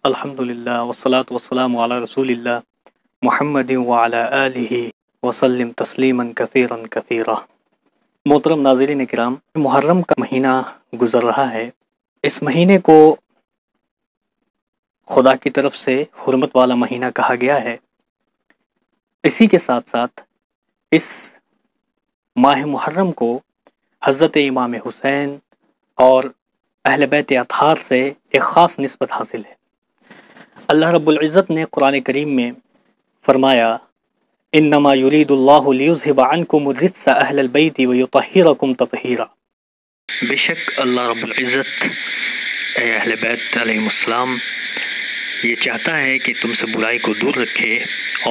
الحمدللہ والصلاة والسلام علی رسول اللہ محمد وعلی آلہ وسلم تسلیما کثیرا کثیرا۔ محترم ناظرین کرام، محرم کا مہینہ گزر رہا ہے۔ اس مہینے کو خدا کی طرف سے حرمت والا مہینہ کہا گیا ہے۔ اسی کے ساتھ ساتھ اس ماہ محرم کو حضرت امام حسین اور اہل بیت اطہار سے ایک خاص نسبت حاصل ہے۔ اللہ رب العزت نے قرآن کریم میں فرمایا انما یرید اللہ لیذھب عنکم الرجس اہل البیت ویطہرکم تطہیرا۔ بے شک اللہ رب العزت اے اہل بیت علیہ السلام یہ چاہتا ہے کہ تم سے برائی کو دور رکھے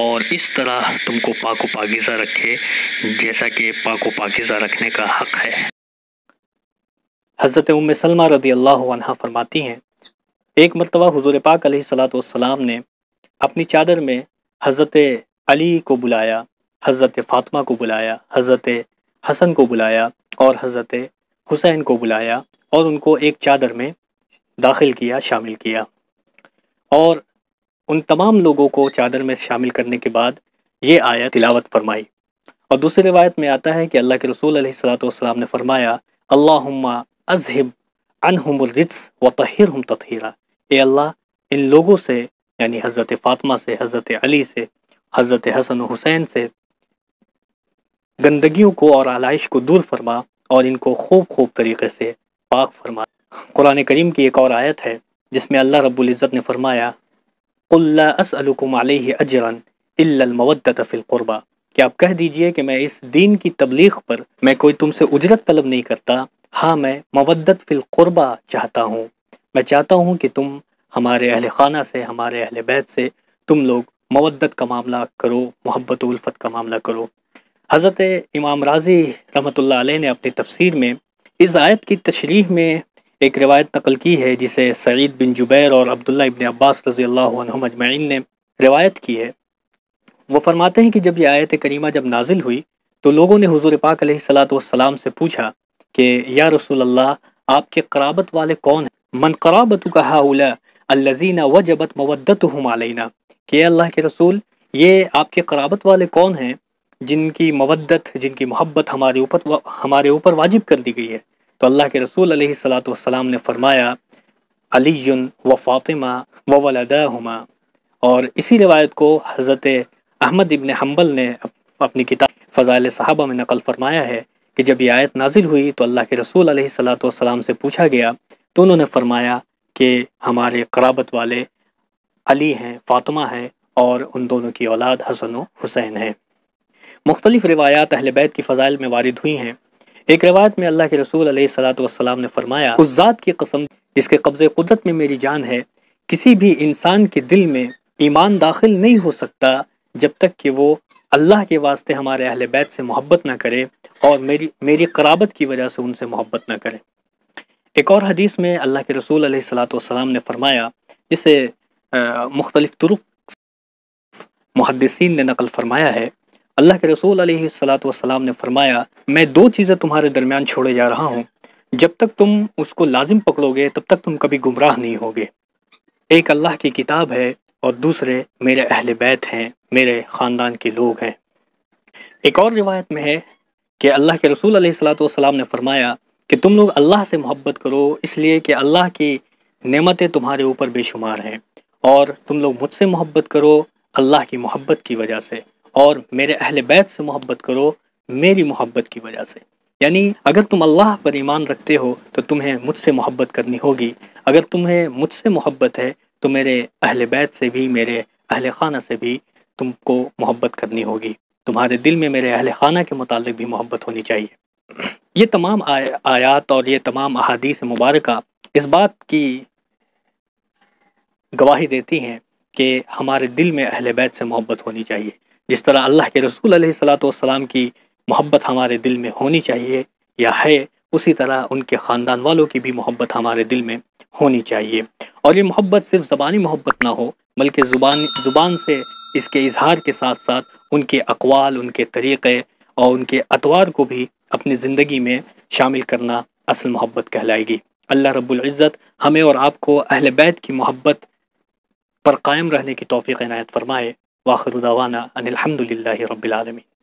اور اس طرح تم کو پاک و پاکیزہ رکھے جیسا کہ پاک و پاکیزہ رکھنے کا حق ہے۔ حضرت ام سلمہ رضی اللہ عنہا فرماتی ہیں ایک مرتبہ حضور پاک علیہ السلام نے اپنی چادر میں حضرت علی کو بلایا، حضرت فاطمہ کو بلایا، حضرت حسن کو بلایا اور حضرت حسین کو بلایا اور ان کو ایک چادر میں داخل کیا، شامل کیا، اور ان تمام لوگوں کو چادر میں شامل کرنے کے بعد یہ آیت تلاوت فرمائی۔ اور دوسری روایت میں آتا ہے کہ اللہ کے رسول علیہ السلام نے فرمایا اللہم اذہب عنہم الرجس وطہرہم تطہیرا، اے اللہ ان لوگوں سے یعنی حضرت فاطمہ سے، حضرت علی سے، حضرت حسن و حسین سے گندگیوں کو اور علائش کو دور فرما اور ان کو خوب طریقے سے پاک فرما۔ قرآن کریم کی ایک اور آیت ہے جس میں اللہ رب العزت نے فرمایا قل لا اسألکم علیہ اجرا الا المودۃ فی القربى، کہ آپ کہہ دیجئے کہ میں اس دین کی تبلیغ پر میں کوئی تم سے اجرت طلب نہیں کرتا، ہاں میں مودت فی القربى چاہتا ہوں، میں چاہتا ہوں کہ تم ہمارے اہل خانہ سے، ہمارے اہل بیت سے تم لوگ مودت کا معاملہ کرو، محبت و الفت کا معاملہ کرو۔ حضرت امام راضی رحمۃ اللہ علیہ نے اپنی تفسیر میں اس آیت کی تشریح میں ایک روایت نقل کی ہے جسے سعید بن جبیر اور عبداللہ ابن عباس رضی اللہ عنہم اجمعین نے روایت کی ہے۔ وہ فرماتے ہیں کہ جب یہ آیت کریمہ جب نازل ہوئی تو لوگوں نے حضور پاک علیہ السلام سے پوچھا کہ یا رسول اللہ آپ کے قرابت والے کون ہیں؟ من قرابتک ہؤلاء الذین وجبت مودتہم علینا، کہ اللہ کے رسول یہ آپ کے قرابت والے کون ہیں جن کی مودت، جن کی محبت ہمارے اوپر واجب کر دی گئی ہے؟ تو اللہ کے رسول علیہ السلام نے فرمایا علی و فاطمہ و ولداہما۔ اور اسی روایت کو حضرت احمد ابن حنبل نے اپنی کتاب فضائل صحابہ میں نقل فرمایا ہے کہ جب یہ آیت نازل ہوئی تو اللہ کے رسول علیہ السلام سے پوچھا گیا تو انہوں نے فرمایا کہ ہمارے قرابت والے علی ہیں، فاطمہ ہیں اور ان دونوں کی اولاد حسن و حسین ہیں۔ مختلف روایات اہل بیت کی فضائل میں وارد ہوئی ہیں۔ ایک روایت میں اللہ کے رسول علیہ السلام نے فرمایا اس ذات کی قسم جس کے قبضے قدرت میں میری جان ہے، کسی بھی انسان کے دل میں ایمان داخل نہیں ہو سکتا جب تک کہ وہ اللہ کے واسطے ہمارے اہل بیت سے محبت نہ کرے اور میری قرابت کی وجہ سے ان سے محبت نہ کرے۔ ایک اور حدیث میں اللہ کے رسول علیہ السلام نے فرمایا جسے مختلف طرق محدثین نے نقل فرمایا ہے، اللہ کے رسول علیہ السلام نے فرمایا میں دو چیزیں تمہارے درمیان چھوڑے جا رہا ہوں، جب تک تم اس کو لازم پکڑو گے تب تک تم کبھی گمراہ نہیں ہوگے، ایک اللہ کی کتاب ہے اور دوسرے میرے اہل بیت ہیں، میرے خاندان کے لوگ ہیں۔ ایک اور روایت میں ہے کہ اللہ کے رسول علیہ السلام نے فرمایا کہ تم لوگ اللہ سے محبت کرو اس لیے کہ اللہ کی نعمتیں تمہارے اوپر بے شمار ہیں، اور تم لوگ مجھ سے محبت کرو اللہ کی محبت کی وجہ سے، اور میرے اہل بیت سے محبت کرو میری محبت کی وجہ سے۔ یعنی اگر تم اللہ پر ایمان رکھتے ہو تو تمہیں مجھ سے محبت کرنی ہوگی، اگر تمہیں مجھ سے محبت ہے تو میرے اہل بیت سے بھی، میرے اہل خانہ سے بھی تم کو محبت کرنی ہوگی، تمہارے دل میں میرے اہل خانہ کے متعلق بھی محبت ہونی چاہیے۔ یہ تمام آیات اور یہ تمام احادیث مبارکہ اس بات کی گواہی دیتی ہیں کہ ہمارے دل میں اہل بیت سے محبت ہونی چاہیے، جس طرح اللہ کے رسول علیہ السلام کی محبت ہمارے دل میں ہونی چاہیے یا ہے، اسی طرح ان کے خاندان والوں کی بھی محبت ہمارے دل میں ہونی چاہیے۔ اور یہ محبت صرف زبانی محبت نہ ہو بلکہ زبان سے اس کے اظہار کے ساتھ ساتھ ان کے اقوال، ان کے طریقے اور ان کے اطوار کو بھی اپنی زندگی میں شامل کرنا اصل محبت کہلائے گی۔ اللہ رب العزت ہمیں اور آپ کو اہل بیت کی محبت پر قائم رہنے کی توفیق عنایت فرمائے۔ وآخر دعوانا ان الحمد للہ رب العالمین۔